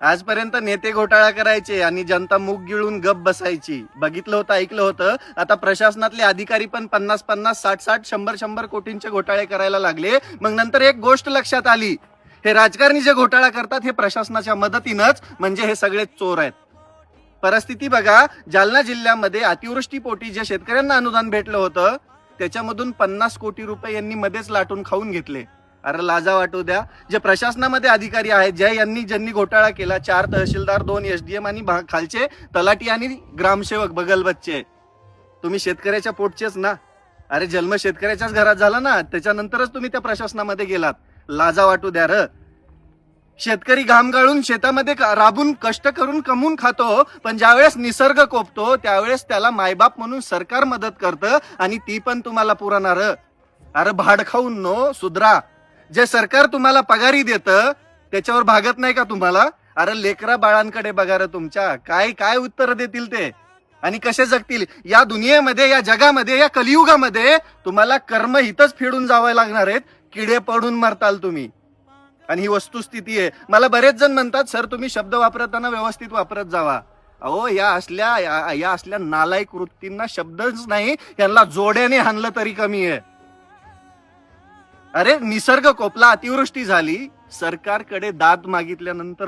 आजपर्यंत नेते घोटाळा करायचे आणि जनता मूग गिळून गप बसायची. बघितलं होतं, ऐकलं होतं. आता प्रशासनातले अधिकारी पण 50-50, 60-60, 100-100 कोटींचे घोटाळे करायला लागले. मग नंतर एक गोष्ट लक्षात आली, हे राजकारणी जे घोटाळा करतात हे प्रशासनाच्या मदतीनंच, म्हणजे हे सगळे चोर आहेत. परिस्थिती बघा, जालना जिल्ह्यामध्ये अतिवृष्टीपोटी जे शेतकऱ्यांना अनुदान भेटलं होतं त्याच्यामधून 50 कोटी रुपये यांनी मध्येच लाटून खाऊन घेतले. अरे लाजा वाटू द्या. जे प्रशासनामध्ये अधिकारी आहेत, ज्यांनी घोटाळा केला, 4 तहसीलदार, 2 SDM आणि खालचे तलाठी आणि ग्रामसेवक बगलबच्चे, तुम्ही शेतकऱ्याच्या पोटचेच ना. अरे जन्म शेतकऱ्याच्याच घरात झाला ना, त्याच्यानंतरच तुम्ही त्या प्रशासनामध्ये गेलात. लाजा वाटू द्या र. शेतकरी घाम गाळून शेतामध्ये राबून कष्ट करून कमवून खातो, पण ज्यावेळेस निसर्ग कोपतो त्यावेळेस त्याला मायबाप म्हणून सरकार मदत करतं, आणि ती पण तुम्हाला पुरणार. अरे भाड खाऊन नो सुधरा. जे सरकार तुम्हाला पगारी देतं त्याच्यावर भागत नाही का तुम्हाला? अरे लेकरा बाळांकडे बघा रे तुमच्या, काय काय उत्तर देतील ते आणि कसे जगतील या दुनियेमध्ये, या जगामध्ये, या कलियुगामध्ये. तुम्हाला कर्म हितच फेडून जावं लागणार आहेत. किडे पडून मरताल तुम्ही. आणि ही वस्तुस्थिती आहे. मला बरेच जण म्हणतात, सर तुम्ही शब्द वापरताना व्यवस्थित वापरत जावा. अहो या असल्या नालायक वृत्तींना शब्दच नाही, यांना जोड्याने हाणलं तरी कमी आहे. अरे निसर्ग कोपला, अतिवृष्टी झाली, सरकारकडे दाद मागितल्यानंतर